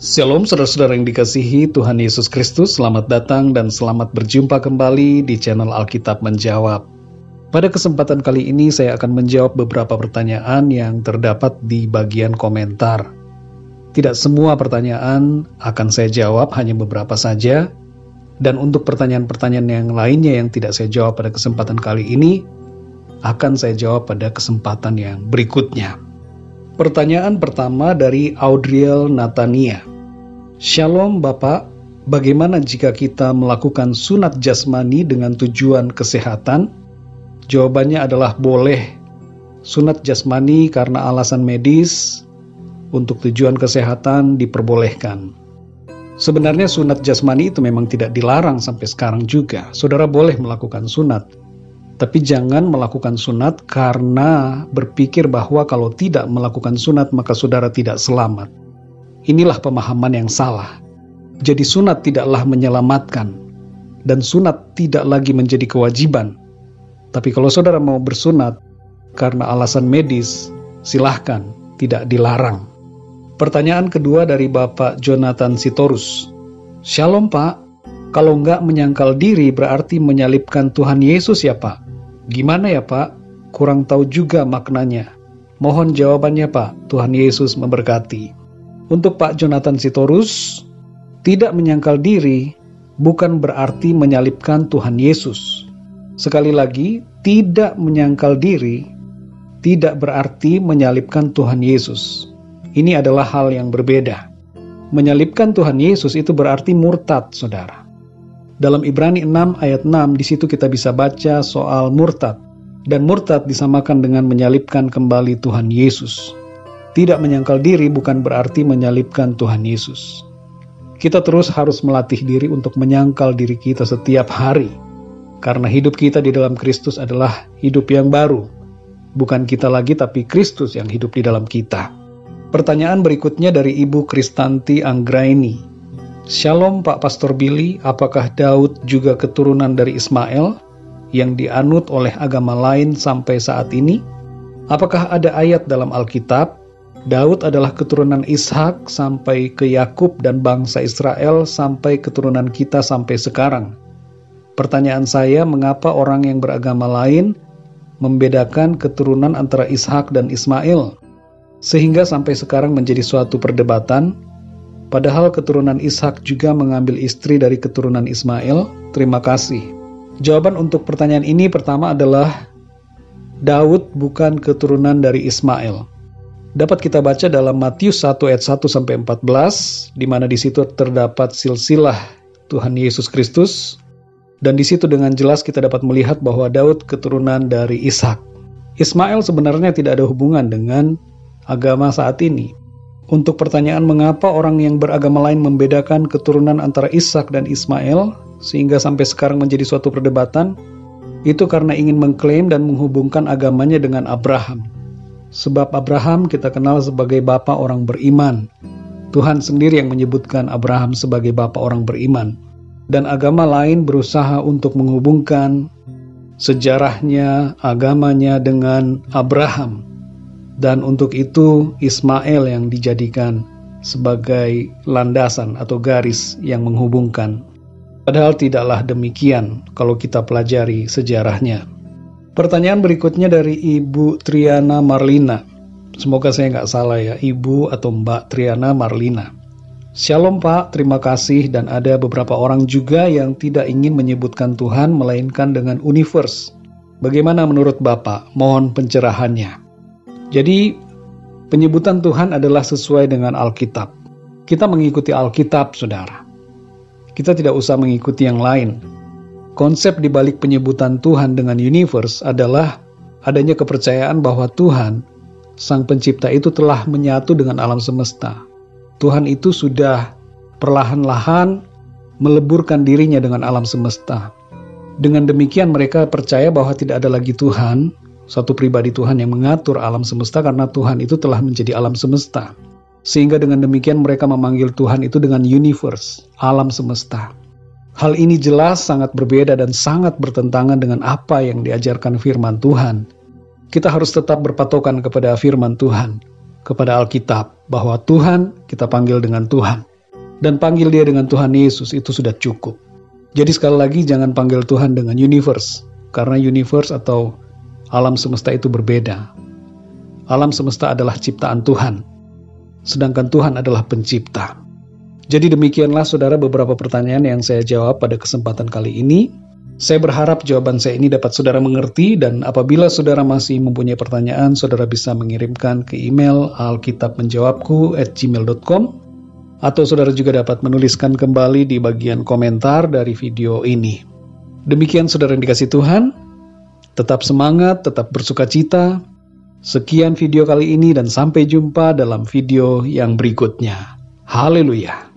Shalom saudara-saudara yang dikasihi Tuhan Yesus Kristus, selamat datang dan selamat berjumpa kembali di channel Alkitab Menjawab. Pada kesempatan kali ini saya akan menjawab beberapa pertanyaan yang terdapat di bagian komentar. Tidak semua pertanyaan akan saya jawab, hanya beberapa saja. Dan untuk pertanyaan-pertanyaan yang lainnya yang tidak saya jawab pada kesempatan kali ini, akan saya jawab pada kesempatan yang berikutnya. Pertanyaan pertama dari Audriel Natania. Shalom Bapak, bagaimana jika kita melakukan sunat jasmani dengan tujuan kesehatan? Jawabannya adalah boleh. Sunat jasmani karena alasan medis, untuk tujuan kesehatan diperbolehkan. Sebenarnya sunat jasmani itu memang tidak dilarang sampai sekarang juga. Saudara boleh melakukan sunat. Tapi jangan melakukan sunat karena berpikir bahwa kalau tidak melakukan sunat maka saudara tidak selamat. Inilah pemahaman yang salah. Jadi sunat tidaklah menyelamatkan, dan sunat tidak lagi menjadi kewajiban. Tapi kalau saudara mau bersunat karena alasan medis, silahkan, tidak dilarang. Pertanyaan kedua dari Bapak Jonathan Sitorus. Shalom Pak, kalau nggak menyangkal diri berarti menyalibkan Tuhan Yesus ya Pak? Gimana ya Pak? Kurang tahu juga maknanya. Mohon jawabannya Pak, Tuhan Yesus memberkati. Untuk Pak Jonathan Sitorus, tidak menyangkal diri bukan berarti menyalibkan Tuhan Yesus. Sekali lagi, tidak menyangkal diri tidak berarti menyalibkan Tuhan Yesus. Ini adalah hal yang berbeda. Menyalibkan Tuhan Yesus itu berarti murtad, saudara. Dalam Ibrani 6 ayat 6, di situ kita bisa baca soal murtad. Dan murtad disamakan dengan menyalibkan kembali Tuhan Yesus. Tidak menyangkal diri bukan berarti menyalibkan Tuhan Yesus. Kita terus harus melatih diri untuk menyangkal diri kita setiap hari. Karena hidup kita di dalam Kristus adalah hidup yang baru. Bukan kita lagi, tapi Kristus yang hidup di dalam kita. Pertanyaan berikutnya dari Ibu Kristanti Anggraini. Shalom Pak Pastor Billy, apakah Daud juga keturunan dari Ismail yang dianut oleh agama lain sampai saat ini? Apakah ada ayat dalam Alkitab Daud adalah keturunan Ishak sampai ke Yakub dan bangsa Israel sampai keturunan kita sampai sekarang? Pertanyaan saya, mengapa orang yang beragama lain membedakan keturunan antara Ishak dan Ismail sehingga sampai sekarang menjadi suatu perdebatan, padahal keturunan Ishak juga mengambil istri dari keturunan Ismail? Terima kasih. Jawaban untuk pertanyaan ini pertama adalah Daud bukan keturunan dari Ismail. Dapat kita baca dalam Matius 1 ayat 1 sampai 14, di mana di situ terdapat silsilah Tuhan Yesus Kristus, dan di situ dengan jelas kita dapat melihat bahwa Daud keturunan dari Ishak. Ismail sebenarnya tidak ada hubungan dengan agama saat ini. Untuk pertanyaan mengapa orang yang beragama lain membedakan keturunan antara Ishak dan Ismail sehingga sampai sekarang menjadi suatu perdebatan, itu karena ingin mengklaim dan menghubungkan agamanya dengan Abraham. Sebab Abraham kita kenal sebagai bapa orang beriman. Tuhan sendiri yang menyebutkan Abraham sebagai bapa orang beriman. Dan agama lain berusaha untuk menghubungkan sejarahnya, agamanya dengan Abraham. Dan untuk itu Ismail yang dijadikan sebagai landasan atau garis yang menghubungkan. Padahal tidaklah demikian kalau kita pelajari sejarahnya. Pertanyaan berikutnya dari Ibu Triana Marlina. Semoga saya nggak salah ya, Ibu atau Mbak Triana Marlina. Shalom Pak, terima kasih. Dan ada beberapa orang juga yang tidak ingin menyebutkan Tuhan, melainkan dengan universe. Bagaimana menurut Bapak? Mohon pencerahannya. Jadi, penyebutan Tuhan adalah sesuai dengan Alkitab. Kita mengikuti Alkitab, saudara. Kita tidak usah mengikuti yang lain. Konsep di balik penyebutan Tuhan dengan universe adalah adanya kepercayaan bahwa Tuhan, Sang Pencipta itu telah menyatu dengan alam semesta. Tuhan itu sudah perlahan-lahan meleburkan dirinya dengan alam semesta. Dengan demikian mereka percaya bahwa tidak ada lagi Tuhan, satu pribadi Tuhan yang mengatur alam semesta karena Tuhan itu telah menjadi alam semesta. Sehingga dengan demikian mereka memanggil Tuhan itu dengan universe, alam semesta. Hal ini jelas sangat berbeda dan sangat bertentangan dengan apa yang diajarkan firman Tuhan. Kita harus tetap berpatokan kepada firman Tuhan, kepada Alkitab, bahwa Tuhan kita panggil dengan Tuhan. dan panggil dia dengan Tuhan Yesus, itu sudah cukup. Jadi sekali lagi jangan panggil Tuhan dengan universe, karena universe atau alam semesta itu berbeda. Alam semesta adalah ciptaan Tuhan, sedangkan Tuhan adalah pencipta. Jadi demikianlah saudara beberapa pertanyaan yang saya jawab pada kesempatan kali ini. Saya berharap jawaban saya ini dapat saudara mengerti, dan apabila saudara masih mempunyai pertanyaan, saudara bisa mengirimkan ke email alkitabmenjawabku@gmail.com, atau saudara juga dapat menuliskan kembali di bagian komentar dari video ini. Demikian saudara yang dikasih Tuhan, tetap semangat, tetap bersukacita. Sekian video kali ini dan sampai jumpa dalam video yang berikutnya. Haleluya.